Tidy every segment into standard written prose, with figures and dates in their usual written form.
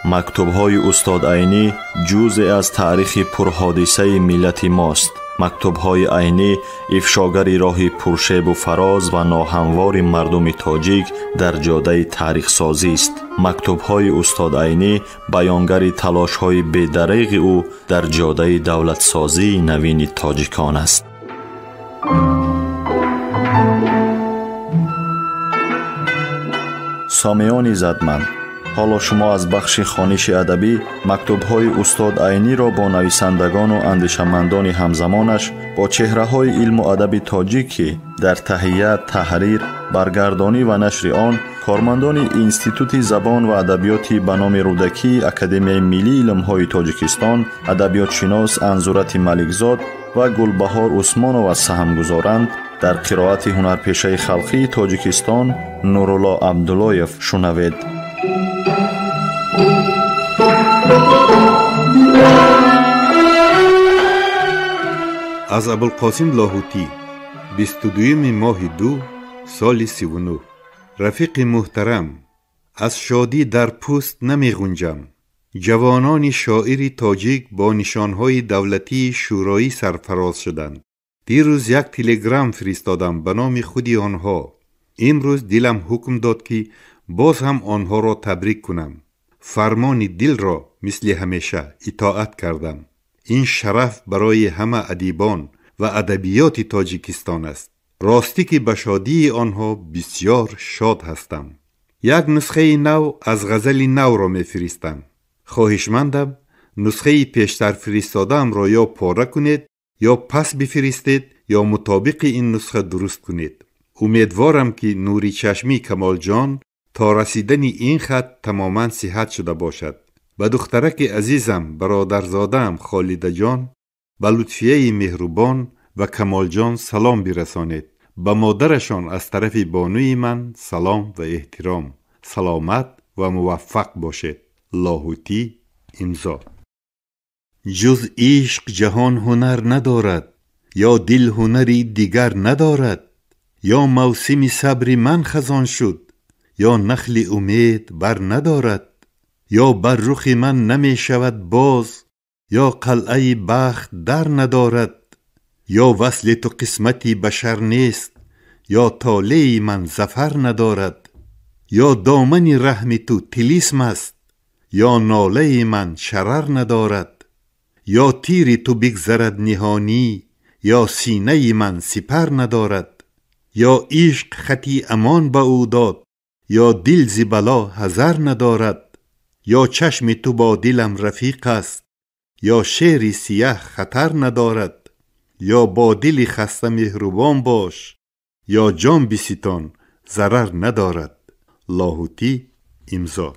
مکتوب‌های استاد عینی جزئی از تاریخ پرحادثه ملت ماست. مکتوب‌های عینی افشاگری راه پرشیب و فراز و ناهموار مردم تاجیک در جاده تاریخ سازی است. مکتوب‌های استاد عینی بیانگر تلاش‌های بی‌دریغ او در جاده دولت سازی نوین تاجیکان است. سامیان عزتمند، حالا شما از بخش خوانش ادبی مکتوب‌های استاد عینی را با نویسندگان و اندیشمندان همزمانش با چهره‌های علم و ادب تاجیک که در تهیه، تحریر، برگردانی و نشر آن کارمندان انستیتوت زبان و ادبیات به نام رودکی اکادمی ملی علم‌های تاجیکستان، ادبیات شناس انزورت ملکزاد و گلبهار عثمانова سهم گذارند، در قرائت هنرپیشه خلقی تاجیکستان نورالله عبداللهیف شنوید. از ابوالقاسم لاهوتی 22 ماه 2 سال 39. رفیق محترم، از شادی در پوست نمی غنجم. جوانان شاعری تاجیک با نشانهای دولتی شورایی سرفراز شدند. دیروز یک تلگرام فرستادم به نام خودی آنها. امروز دلم حکم داد که باز هم آنها را تبریک کنم. فرمان دل را مثل همیشه اطاعت کردم. این شرف برای همه ادیبان و ادبیات تاجیکستان است. راستی که به شادی آنها بسیار شاد هستم. یک نسخه نو از غزل نو را می فرستم. خواهشمندم نسخه پیشتر فرستادم را یا پاره کنید یا پس بفرستید یا مطابق این نسخه درست کنید. امیدوارم که نوری چشمی کمال جان تا رسیدن این خط تماما صحت شده باشد. به دخترک عزیزم برادرزادم خالده جان، به لطفیه مهربان و کمال جان سلام برسانید. به مادرشان از طرف بانوی من سلام و احترام. سلامت و موفق باشید. لاهوتی. امضا. جز عشق جهان هنر ندارد، یا دل هنری دیگر ندارد. یا موسم صبر من خزان شد، یا نخل امید بر ندارد. یا بر رخ من نمی شود باز، یا قلعه بخت در ندارد. یا وصل تو قسمتی بشر نیست، یا طالع من ظفر ندارد. یا دامن رحم تو طلسم است، یا ناله من شرر ندارد. یا تیر تو بگذرد نهانی، یا سینه من سپر ندارد. یا عشق خطی امان به او داد، یا دل ز بلا حذر ندارد. یا چشم تو با دلم رفیق است، یا شعر سیاه خطر ندارد. یا با دل خسته مهربان باش، یا جان بستان ضرر ندارد. لاهوتی. امضا.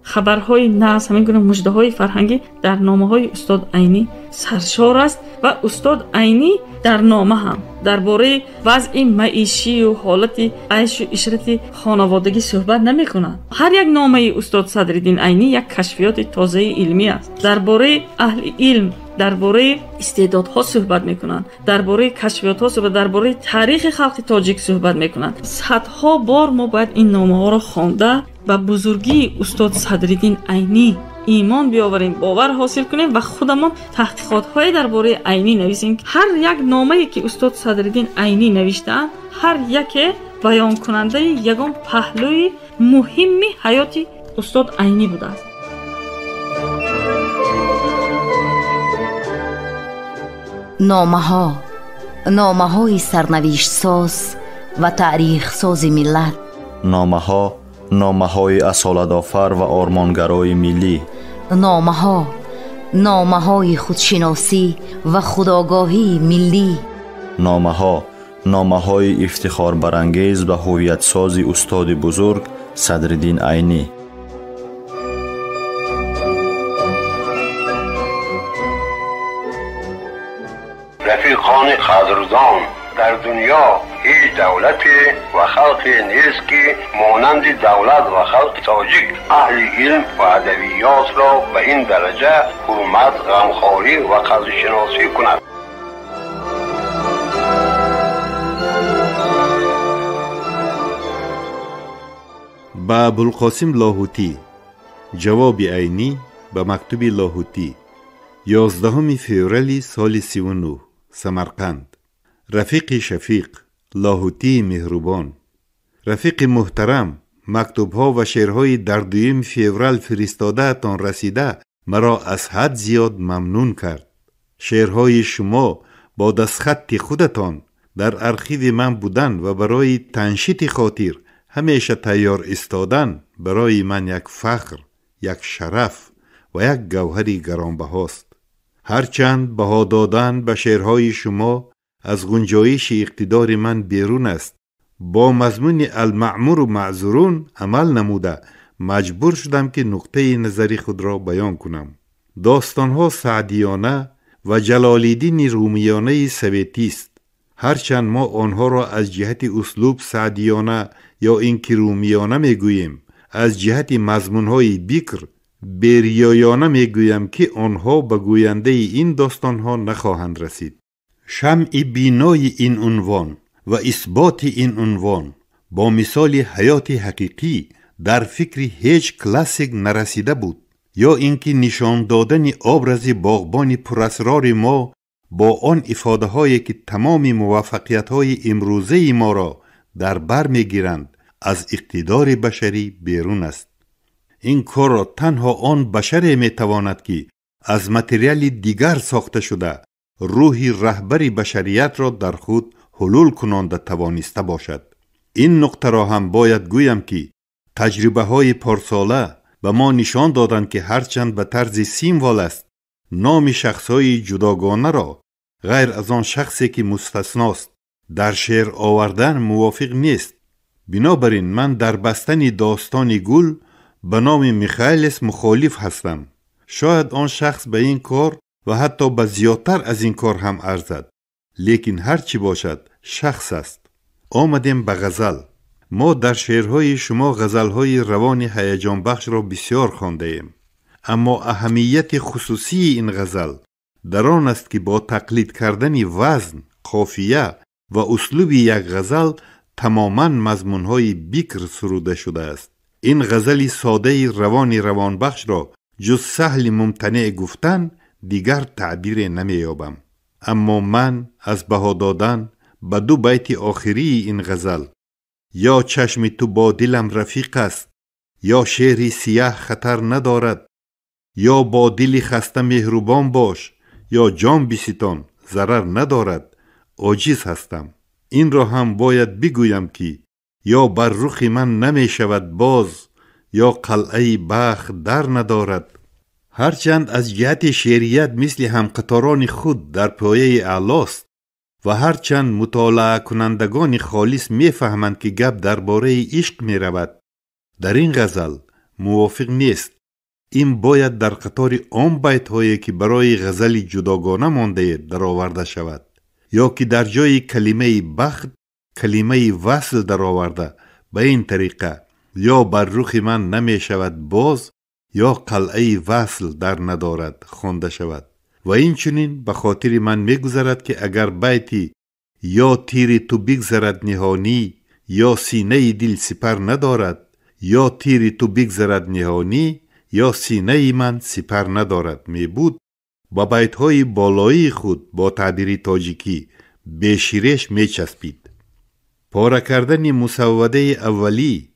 خبرهای ناز، همین گونه مژده‌های فرهنگی در نامه‌های استاد عینی سرشار است و استاد عینی در نامه هم درباره وضع معیشی و حالت عیش و عشرت خانوادگی صحبت نمی‌کنند. هر یک نامه استاد صدرالدین عینی یک کشفیات تازه علمی است. درباره اهل علم، درباره استعدادها صحبت میکنند، درباره کشفیات‌ها صحبت، درباره تاریخ خلق تاجیک صحبت میکنند. صدها بار ما باید این نامه‌ها را خوانده و بزرگی استاد صدرالدین عینی ایمان بیاوریم، باور حاصل کنیم و خودمان تحقیقات‌های درباره عینی نویسیم. هر یک نامه‌ای که استاد صدرالدین عینی نوشته‌اند، هر یک بیان کننده یگان پهلوی مهمی حیات استاد عینی بوده است. نامه‌های سرنوشت ساز و تاریخ ساز ملت. نامه‌های اصالت‌آفر و آرمانگرای ملی. نامه‌های خودشناسی و خودآگاهی ملی. نامه‌های افتخار برانگیز و هویت سازی استاد بزرگ صدرالدین عینی. رفیقان قدردان، در دنیا هیچ دولتی و خلقی نیست که مانند دولت و خلق تاجیک اهل علم و ادبیات را به این درجه حرمت، غمخواری و قدرشناسی کند. با ابوالقاسم لاهوتی. جواب عینی به مکتوب لاهوتی 11 فوریه سال 39 سمرقند. رفیق شفیق لاهوتی مهربان. رفیق محترم، مکتوب‌ها و شعرهای در 2 فوریه فرستاده تان رسیده مرا از حد زیاد ممنون کرد. شعرهای شما با دستخط خودتان در ارشیو من بودن و برای تنشیط خاطر همیشه تیار استادن برای من یک فخر، یک شرف و یک گوهر گرانبهاست. هرچند بها دادن به شعرهای شما از گنجایش اقتدار من بیرون است، با مضمون المعمور و معذورون عمل نموده مجبور شدم که نقطه نظری خود را بیان کنم. داستانها سعدیانه و جلال‌الدین رومیانه سویتی است. هرچند ما آنها را از جهت اسلوب سعدیانه یا اینکه رومیانه میگوییم، از جهت مضمونهای بکر بریایانه میگویم که آنها به گوینده این داستانها نخواهند رسید. شمع بینای این عنوان و اثبات این عنوان با مثال حیات حقیقی در فکر هیچ کلاسیک نرسیده بود، یا اینکه نشان دادن ابراز باغبان پراسرار ما با آن افاده هایی که تمام موفقیت های امروزه ما را در بر میگیرند از اقتدار بشری بیرون است. این کار را تنها آن بشر میتواند که از متریال دیگر ساخته شده روحی رهبر بشریت را در خود حلول کننده توانسته باشد. این نقطه را هم باید گویم که تجربه های پارساله به ما نشان دادند که هرچند به طرز سیمبل است، نام شخص های جداگانه را غیر از آن شخصی که مستثناست در شعر آوردن موافق نیست. بنابراین من در بستن داستان گل به نام میخائیلس مخالف هستم. شاید آن شخص به این کار و حتی به زیادتر از این کار هم ارزد، لیکن هر چی باشد شخص است. آمدیم به غزل. ما در شعرهای شما غزلهای روان هیجان بخش را بسیار خوانده ایم، اما اهمیت خصوصی این غزل در آن است که با تقلید کردن وزن، قافیه و اسلوب یک غزل تماما مضمونهای بکر سروده شده است. این غزل ساده روان بخش را جز سهل ممتنع گفتن دیگر تعبیر نمیابم. اما من از بها دادن به 2 بیت آخری این غزل، یا چشم تو با دلم رفیق است، یا شعری سیاه خطر ندارد، یا با دلی خسته مهربان باش، یا جان بستان ضرر ندارد، عاجز هستم. این را هم باید بگویم که یا بر رخ من نمی شود باز، یا قلعه بخت در ندارد. هرچند از جهت شعریت مثل همقطاران خود در پایه اعلاست و هرچند مطالعه کنندگان خالص میفهمند که گپ درباره عشق می رود، در این غزل موافق نیست. این باید در قطار آن بیت هایی که برای غزل جداگانه مانده در آورده شود، یا که در جای کلمه بخت کلمه وصل در آورده به این طریقه یا بر رخ من نمی شود باز، یا قلعه وصل در ندارد خوانده شود. و این چنین به خاطر من میگذرد که اگر بیتی یا تیر تو بگذرد نهانی، یا سینه دل سپر ندارد، یا تیر تو بگذرد نهانی، یا سینه من سپر ندارد می بود، با بیت های بالایی خود با تعبیر تاجیکی به شیرش می چسبید. پاره کردن مسوده اولی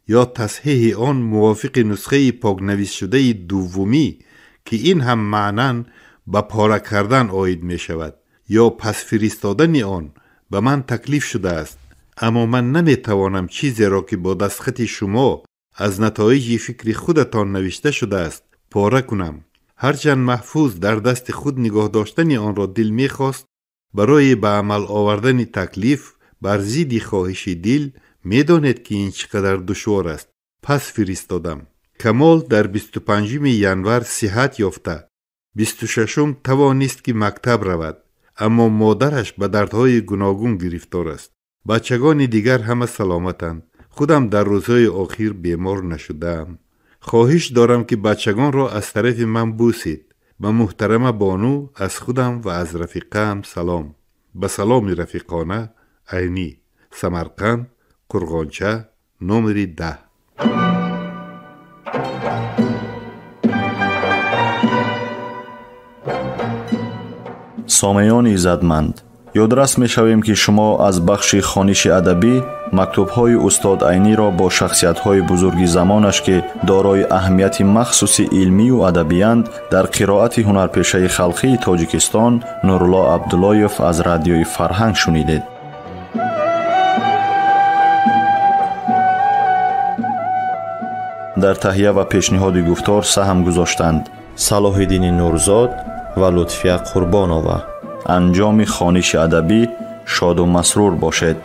یا تصحیح آن موافق نسخه پاکنویس شده دومی که این هم معنن به پاره کردن آید می شود، یا پس فرستادن آن به من تکلیف شده است. اما من نمی توانم چیزی را که با دستخط شما از نتایج فکر خودتان نوشته شده است پاره کنم. هرچند محفوظ در دست خود نگاه داشتن آن را دل می خواست، برای به عمل آوردن تکلیف بر ضد خواهش دل می داند که این چقدر دشوار است. پس فرستادم. کمال در 25 ینور صحت یافته، 26 توانست که مکتب رود، اما مادرش به دردهای گوناگون گرفتار است. بچگان دیگر همه سلامتند. خودم در روزهای آخر بیمار نشدم. خواهش دارم که بچگان را از طرف من بوسید. به محترم بانو از خودم و از رفیقم سلام. به سلام رفیقانه. عینی، سمرقند، قرغانچه، نمره 10. سامعان عزتمند، یادرس می‌شویم که شما از بخش خوانش ادبی مکتوب‌های استاد عینی را با شخصیت‌های بزرگ زمانش که دارای اهمیت مخصوص علمی و ادبی‌اند در قرائت هنرپیشه خلقی تاجیکستان نورالله عبداللایف از رادیوی فرهنگ شنیدید. در تهیه و پیشنهاد گفتار سهم گذاشتند صلاح‌الدین نورزاد و لطفیه قربانова. انجام خوانش ادبی شاد و مسرور باشد.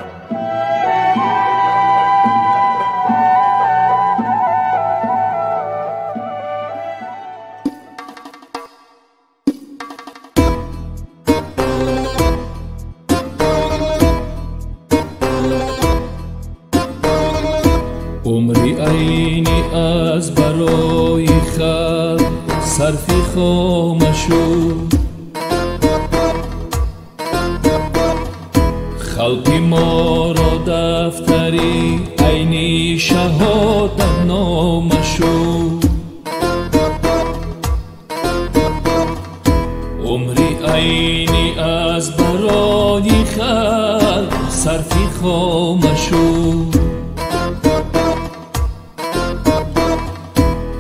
عمری عینی از برای خلق صرفی خامشو، خلقی ما را دفتری عینی شهادت نامشو. عمری عینی از برای خلق صرفی خامشو،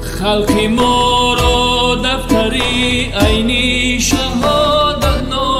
خلقی ما را دفتری عینی شهادت نامشو.